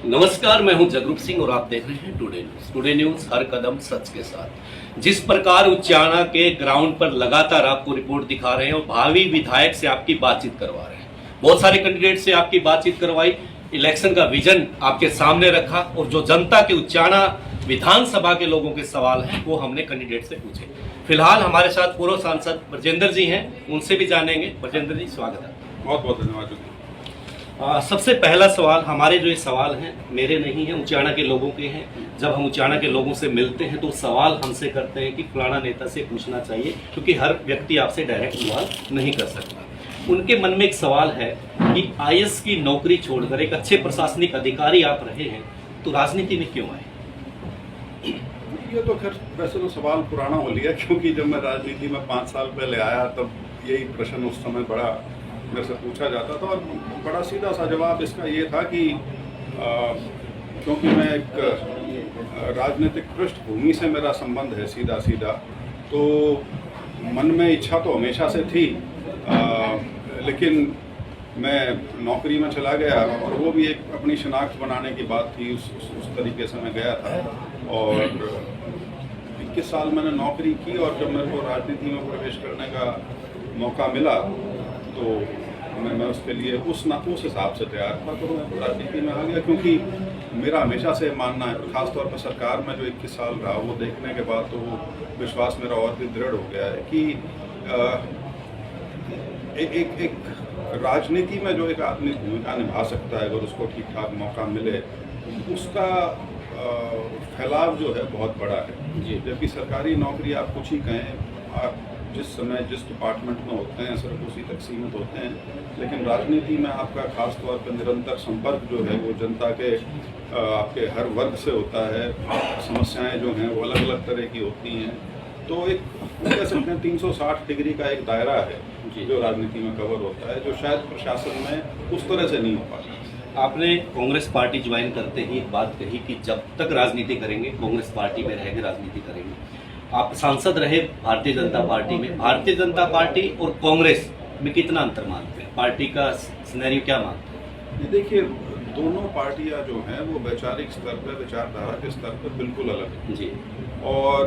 नमस्कार, मैं हूं जगरूप सिंह और आप देख रहे हैं टुडे न्यूज। टुडे न्यूज हर कदम सच के साथ। जिस प्रकार उचाना के ग्राउंड पर लगातार आपको रिपोर्ट दिखा रहे हैं और भावी विधायक से आपकी बातचीत करवा रहे हैं, बहुत सारे कैंडिडेट से आपकी बातचीत करवाई, इलेक्शन का विजन आपके सामने रखा और जो जनता के उचाना विधानसभा के लोगों के सवाल हैं वो हमने कैंडिडेट से पूछे। फिलहाल हमारे साथ पूर्व सांसद ब्रजेंद्र जी हैं, उनसे भी जानेंगे। ब्रजेंद्र जी, स्वागत है। बहुत बहुत धन्यवाद। सबसे पहला सवाल, हमारे जो ये सवाल हैं मेरे नहीं हैं, उचाना के लोगों के हैं। जब हम उचाना के लोगों से मिलते हैं तो सवाल हमसे करते हैं कि फलाना नेता से पूछना चाहिए, क्योंकि हर व्यक्ति आपसे डायरेक्ट सवाल नहीं कर सकता। उनके मन में एक सवाल है कि आईएएस की नौकरी छोड़कर एक अच्छे प्रशासनिक अधिकारी आप रहे हैं, तो राजनीति में क्यों आए? ये तो खैर वैसे तो सवाल पुराना हो लिया, क्योंकि जब मैं राजनीति में 5 साल पहले आया तब यही प्रश्न उस समय बड़ा मेरे से पूछा जाता था, और बड़ा सीधा सा जवाब इसका ये था कि क्योंकि मैं एक राजनीतिक पृष्ठभूमि से मेरा संबंध है सीधा सीधा, तो मन में इच्छा तो हमेशा से थी, लेकिन मैं नौकरी में चला गया और वो भी एक अपनी शनाख्त बनाने की बात थी, उस तरीके से मैं गया था। और 21 साल मैंने नौकरी की, और जब मेरे को राजनीति में प्रवेश करने का मौका मिला तो मैं उसके लिए उस हिसाब से तैयार था, तो मैं राजनीति में आ गया। क्योंकि मेरा हमेशा से मानना है, खासतौर पर सरकार में जो 21 साल रहा, वो देखने के बाद तो विश्वास मेरा और भी दृढ़ हो गया है कि एक राजनीति में जो एक आदमी भूमिका निभा सकता है, अगर उसको ठीक ठाक मौका मिले, उसका फैलाव जो है बहुत बड़ा है जी। जबकि सरकारी नौकरी आप कुछ ही कहें, आप जिस समय जिस डिपार्टमेंट में होते हैं सिर्फ उसी तक सीमित होते हैं, लेकिन राजनीति में आपका खास तौर पर निरंतर संपर्क जो है वो जनता के आपके हर वर्ग से होता है। समस्याएं जो हैं वो अलग अलग तरह की होती हैं, तो एक कह सकते हैं 360 डिग्री का एक दायरा है जो राजनीति में कवर होता है, जो शायद प्रशासन में उस तरह से नहीं हो पाता। आपने कांग्रेस पार्टी ज्वाइन करते ही एक बात कही कि जब तक राजनीति करेंगे कांग्रेस पार्टी में रहेंगे, राजनीति करेंगे। आप सांसद रहे भारतीय जनता पार्टी में, भारतीय जनता पार्टी और कांग्रेस में कितना अंतर मानते हैं? पार्टी का सिनेरियो क्या मानते हैं? देखिए, दोनों पार्टियां जो हैं वो वैचारिक स्तर पर, विचारधारा के स्तर पर बिल्कुल अलग है जी। और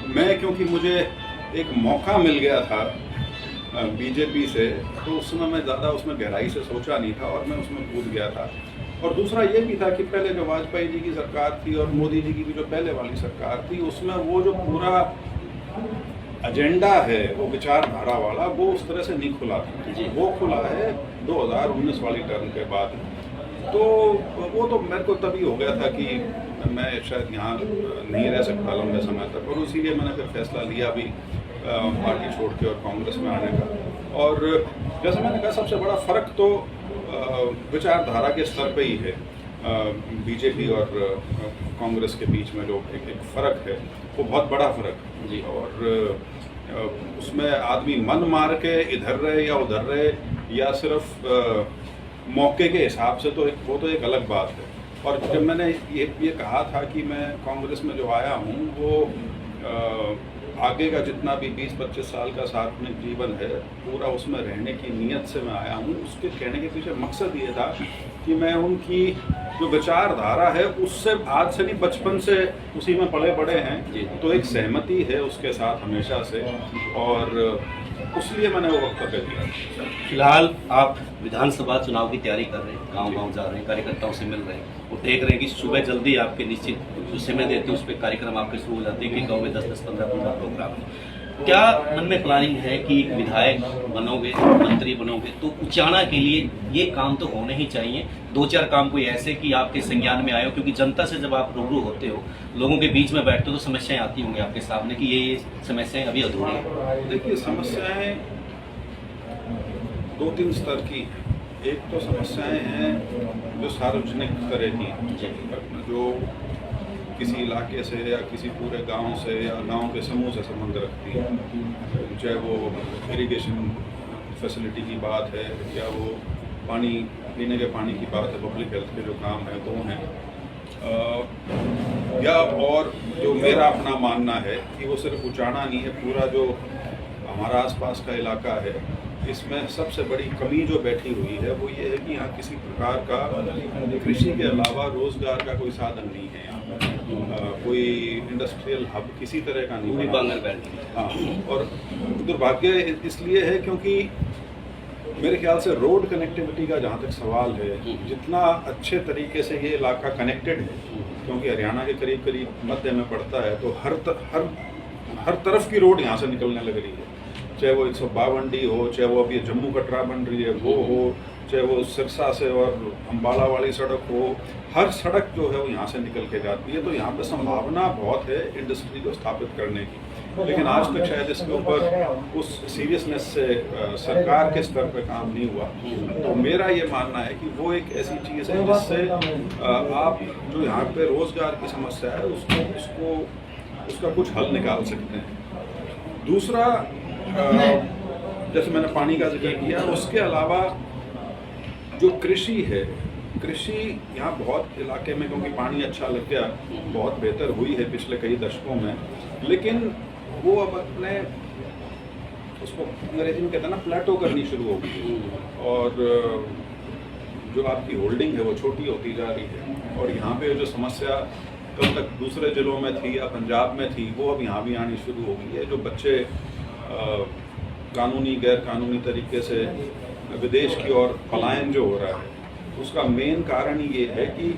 मैं, क्योंकि मुझे एक मौका मिल गया था बीजेपी से, तो उस समय मैं ज़्यादा उसमें गहराई से सोचा नहीं था और मैं उसमें कूद गया था। और दूसरा ये भी था कि पहले जो वाजपेयी जी की सरकार थी और मोदी जी की भी जो पहले वाली सरकार थी, उसमें वो जो पूरा एजेंडा है वो विचारधारा वाला, वो उस तरह से नहीं खुला था जी। वो खुला है 2019 वाली टर्म के बाद। तो वो तो मेरे को तभी हो गया था कि मैं शायद यहाँ नहीं रह सकता लंबे समय तक, और इसीलिए मैंने फिर फैसला लिया भी पार्टी छोड़ के और कांग्रेस में आने का। और जैसे मैंने कहा, सबसे बड़ा फ़र्क तो विचारधारा के स्तर पे ही है। बीजेपी और कांग्रेस के बीच में जो एक फ़र्क है वो बहुत बड़ा फ़र्क है जी। और उसमें आदमी मन मार के इधर रहे या उधर रहे, या सिर्फ मौके के हिसाब से, तो वो तो एक अलग बात है। और जब मैंने ये कहा था कि मैं कांग्रेस में जो आया हूँ वो आगे का जितना भी 20-25 साल का सार्वजनिक जीवन है पूरा उसमें रहने की नीयत से मैं आया हूँ, उसके कहने के पीछे मकसद ये था कि मैं उनकी जो विचारधारा है उससे आज से नहीं, बचपन से उसी में पले बड़े हैं, तो एक सहमति है उसके साथ हमेशा से, और उसलिए मैंने वो वक्तव्य दिया। फिलहाल आप विधानसभा चुनाव की तैयारी कर रहे हैं, गांव-गांव जा रहे हैं, कार्यकर्ताओं से मिल रहे हैं और देख रहे हैं कि सुबह जल्दी आपके निश्चित जो समय देते हैं उस पर कार्यक्रम आपके शुरू हो जाते हैं कि गाँव में 10-10, 15-15 प्रोग्राम है। क्या मन में प्लानिंग है कि विधायक बनोगे, मंत्री बनोगे, तो उचाना के लिए ये काम तो होने ही चाहिए, 2-4 काम कोई ऐसे कि आपके संज्ञान में आए हो? क्योंकि जनता से जब आप रूबरू होते हो, लोगों के बीच में बैठते हो, तो समस्याएं आती होंगी आपके सामने कि ये समस्याएं अभी अधूरी हैं। देखिए, समस्याएं 2-3 स्तर की। एक तो समस्याएं हैं जो सार्वजनिक तरह की, जो किसी इलाके से या किसी पूरे गांव से या गांव के समूह से संबंध रखती है, चाहे वो इरिगेशन फैसिलिटी की बात है या वो पानी पीने के पानी की बात है, पब्लिक हेल्थ के जो काम है वो हैं, या और जो मेरा अपना मानना है कि वो सिर्फ उचाना नहीं है, पूरा जो हमारा आसपास का इलाका है इसमें सबसे बड़ी कमी जो बैठी हुई है वो ये है कि यहाँ किसी प्रकार का कृषि के अलावा रोजगार का कोई साधन नहीं है यहाँ पर। कोई इंडस्ट्रियल हब किसी तरह का नहीं भी बना। बांगर बैठ हाँ, और दुर्भाग्य इसलिए है क्योंकि मेरे ख्याल से रोड कनेक्टिविटी का जहाँ तक सवाल है, जितना अच्छे तरीके से ये इलाका कनेक्टेड है, क्योंकि हरियाणा के करीब करीब मध्य में पड़ता है, तो हर तरफ की रोड यहाँ से निकलने लग रही है, चाहे वो 152 हो, चाहे वो अभी जम्मू कटरा बन रही है वो हो, चाहे वो सिरसा से और अम्बाला वाली सड़क हो, हर सड़क जो है वो यहाँ से निकल के जाती है। तो यहाँ पे संभावना बहुत है इंडस्ट्री को स्थापित करने की, लेकिन आज तक शायद इसके ऊपर उस सीरियसनेस से सरकार के स्तर पर काम नहीं हुआ। तो मेरा ये मानना है कि वो एक ऐसी चीज़ है जिससे आप जो यहाँ पे रोजगार की समस्या है उसका कुछ हल निकाल सकते हैं। दूसरा, जैसे मैंने पानी का जिक्र किया, उसके अलावा जो कृषि है, कृषि यहाँ बहुत इलाके में, क्योंकि पानी अच्छा लग गया, बहुत बेहतर हुई है पिछले कई दशकों में, लेकिन वो अब अपने उसको अंग्रेजी में कहते हैं ना, प्लेटो करनी शुरू हो गई है, और जो आपकी होल्डिंग है वो छोटी होती जा रही है। और यहाँ पे जो समस्या कल तक दूसरे जिलों में थी या पंजाब में थी, वो अब यहाँ भी आनी शुरू हो गई है। जो बच्चे कानूनी गैर कानूनी तरीके से विदेश की ओर पलायन जो हो रहा है, उसका मेन कारण ये है कि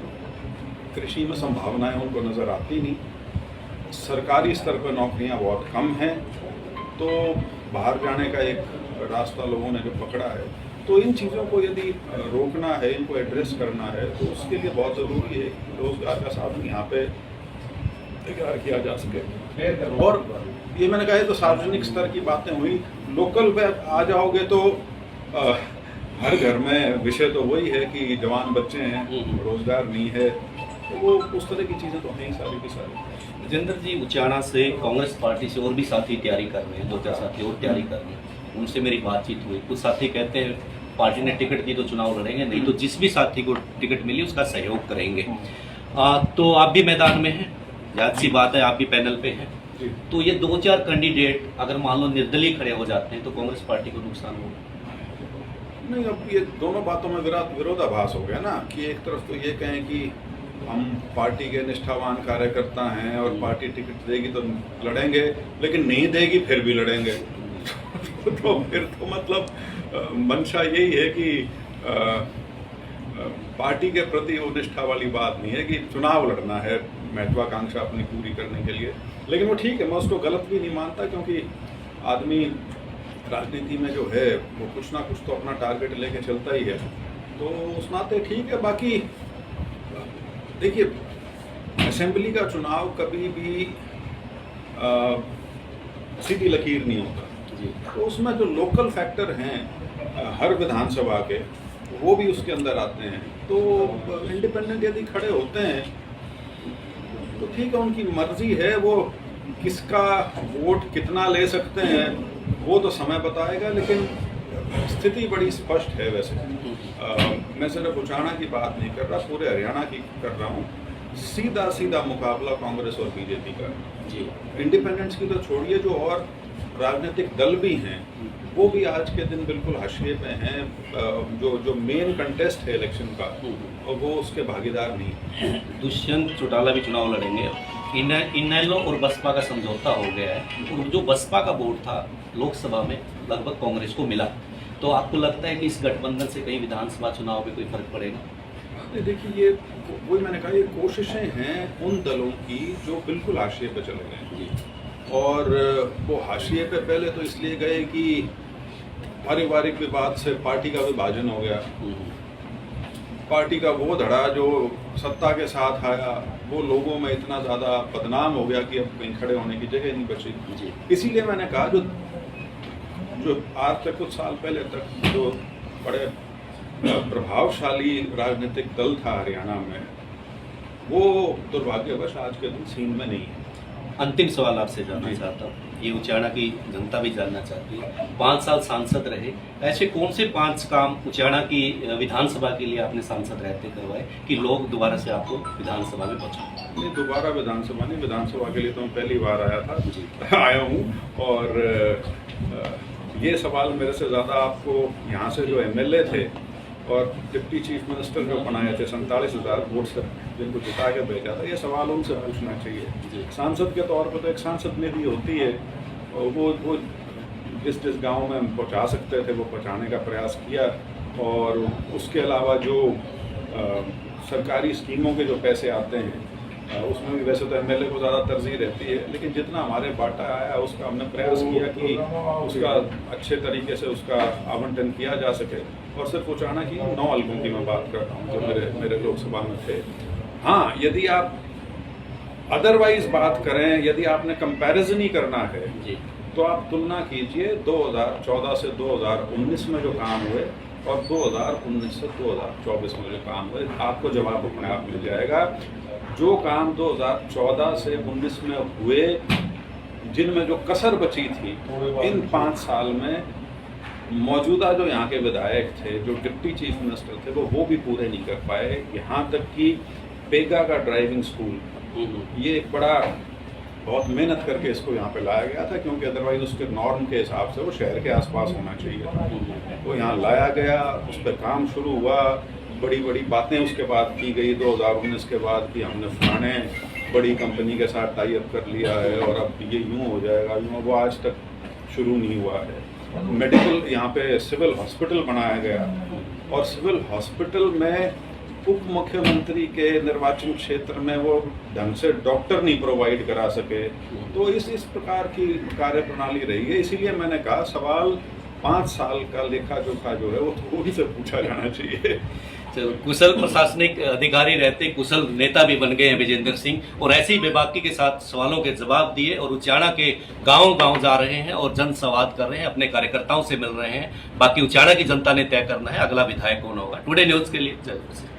कृषि में संभावनाएं उनको नज़र आती नहीं, सरकारी स्तर पर नौकरियां बहुत कम हैं, तो बाहर जाने का एक रास्ता लोगों ने जो पकड़ा है। तो इन चीज़ों को यदि रोकना है, इनको एड्रेस करना है, तो उसके लिए बहुत ज़रूरी है रोज़गार का साधन यहाँ पे तैयार किया जा सके। और ये मैंने कहा है, तो सार्वजनिक स्तर की बातें हुई, लोकल पे आ जाओगे तो हर घर में विषय तो वही है कि जवान बच्चे हैं, रोजगार नहीं है, तो वो उस तरह की चीज़ें तो हैं ही सारी की सारी। राजेंद्र जी, उचाना से कांग्रेस पार्टी से और भी साथी तैयारी कर रहे हैं, 2-4 साथी और तैयारी कर रहे हैं, उनसे मेरी बातचीत हुई। कुछ साथी कहते हैं पार्टी ने टिकट दी तो चुनाव लड़ेंगे, नहीं तो जिस भी साथी को टिकट मिली उसका सहयोग करेंगे। तो आप भी मैदान में हैं, जाहिर सी बात है आप भी पैनल पे हैं, तो ये 2-4 कैंडिडेट अगर मान लो निर्दलीय खड़े हो जाते हैं तो कांग्रेस पार्टी को नुकसान होगा? नहीं, अब ये दोनों बातों में विरोधाभास हो गया ना, कि एक तरफ तो ये कहें कि हम पार्टी के निष्ठावान कार्यकर्ता हैं और पार्टी टिकट देगी तो लड़ेंगे, लेकिन नहीं देगी फिर भी लड़ेंगे। तो फिर तो मतलब मंशा यही है कि पार्टी के प्रति वो निष्ठा वाली बात नहीं है कि चुनाव लड़ना है महत्वाकांक्षा अपनी पूरी करने के लिए। लेकिन वो ठीक है, मैं उसको गलत भी नहीं मानता, क्योंकि आदमी राजनीति में जो है वो कुछ ना कुछ तो अपना टारगेट लेके चलता ही है, तो उस नाते ठीक है। बाकी देखिए, असेंबली का चुनाव कभी भी सीधी लकीर नहीं होता, तो उसमें जो लोकल फैक्टर हैं हर विधानसभा के, वो भी उसके अंदर आते हैं। तो इंडिपेंडेंट यदि खड़े होते हैं तो ठीक है, उनकी मर्जी है, वो किसका वोट कितना ले सकते हैं वो तो समय बताएगा, लेकिन स्थिति बड़ी स्पष्ट है। वैसे मैं सिर्फ उचाना की बात नहीं कर रहा, पूरे हरियाणा की कर रहा हूँ। सीधा सीधा मुकाबला कांग्रेस और बीजेपी का जी। इंडिपेंडेंट्स की तो छोड़िए, जो और राजनीतिक दल भी हैं वो भी आज के दिन बिल्कुल हाशिए पे हैं। जो मेन कंटेस्ट है इलेक्शन का, और वो उसके भागीदार नहीं। दुष्यंत चौटाला भी चुनाव लड़ेंगे। इनेलो और बसपा का समझौता हो गया है, और जो बसपा का वोट था लोकसभा में लगभग कांग्रेस को मिला, तो आपको लगता है कि इस गठबंधन से कहीं विधानसभा चुनाव में कोई फर्क पड़ेगा? देखिए, ये वही मैंने कहा, ये कोशिशें हैं उन दलों की जो बिल्कुल हाशिए पे चले गए, और वो हाशिए पे पहले तो इसलिए गए कि पारिवारिक विवाद से पार्टी का विभाजन हो गया। पार्टी का वो धड़ा जो सत्ता के साथ आया, वो लोगों में इतना ज़्यादा बदनाम हो गया कि अब कहीं खड़े होने की जगह नहीं बची। इसीलिए मैंने कहा, जो आज तक कुछ साल पहले तक जो बड़े प्रभावशाली राजनीतिक दल था हरियाणा में, वो दुर्भाग्यवश आज के दिन सीन में नहीं है। अंतिम सवाल आपसे जानना चाहता हूँ, ये उचाना की जनता भी जानना चाहती है, 5 साल सांसद रहे, ऐसे कौन से 5 काम उचाना की विधानसभा के लिए आपने सांसद रहते करवाए कि लोग दोबारा से आपको विधानसभा में पहुँचा? नहीं, दोबारा विधानसभा नहीं, विधानसभा के लिए तो मैं पहली बार आया हूँ, और ये सवाल मेरे से ज़्यादा आपको यहाँ से जो एमएलए थे और डिप्टी चीफ मिनिस्टर जो बनाए थे 47,000 वोट से जिनको जिता के भेजा था, ये सवाल उनसे पूछना चाहिए। सांसद के तौर पर तो एक सांसद निधि होती है, और वो जिस जिस गांव में हम पहुँचा सकते थे वो पहुँचाने का प्रयास किया। और उसके अलावा जो सरकारी स्कीमों के जो पैसे आते हैं उसमें भी वैसे तो एमएलए को ज़्यादा तरजीह रहती है, लेकिन जितना हमारे बाटा आया उसका हमने प्रयास किया कि उसका अच्छे तरीके से उसका आवंटन किया जा सके। और सिर्फ उचाना की 9 हल्कों की मैं बात कर रहा हूँ जो मेरे लोकसभा में थे। हाँ, यदि आप अदरवाइज बात करें, यदि आपने कंपैरिजन ही करना है तो आप तुलना कीजिए 2014 से 2019 में जो काम हुए और 2019 से 2024 में जो काम हुए, आपको जवाब अपने आप मिल जाएगा। जो काम 2014 से 19 में हुए, जिनमें जो कसर बची थी, इन 5 साल में मौजूदा जो यहाँ के विधायक थे, जो डिप्टी चीफ मिनिस्टर थे, वो भी पूरे नहीं कर पाए। यहाँ तक कि पेगा का ड्राइविंग स्कूल, ये एक बड़ा बहुत मेहनत करके इसको यहाँ पे लाया गया था, क्योंकि अदरवाइज उसके नॉर्म के हिसाब से वो शहर के आसपास होना चाहिए था। तो यहाँ लाया गया, उस पर काम शुरू हुआ, बड़ी बड़ी बातें उसके बाद की गई 2019 के बाद कि हमने फलाने बड़ी कंपनी के साथ टाई अप कर लिया है और अब ये यूँ हो जाएगा, यूँ, वो आज तक शुरू नहीं हुआ है। मेडिकल यहाँ पे सिविल हॉस्पिटल बनाया गया, और सिविल हॉस्पिटल में उप मुख्यमंत्री के निर्वाचन क्षेत्र में वो ढंग से डॉक्टर नहीं प्रोवाइड करा सके। तो इस प्रकार की कार्य प्रणाली रही है। इसीलिए मैंने कहा सवाल 5 साल का लेखा जोखा जो है वो थोड़ी से पूछा जाना चाहिए। चलो, कुशल प्रशासनिक अधिकारी रहते कुशल नेता भी बन गए हैं विजेंद्र सिंह, और ऐसे ही बेबाकी के साथ सवालों के जवाब दिए और उचाना के गांव-गांव जा रहे हैं और जन संवाद कर रहे हैं, अपने कार्यकर्ताओं से मिल रहे हैं। बाकी उचाना की जनता ने तय करना है अगला विधायक कौन होगा। टुडे न्यूज के लिए जय।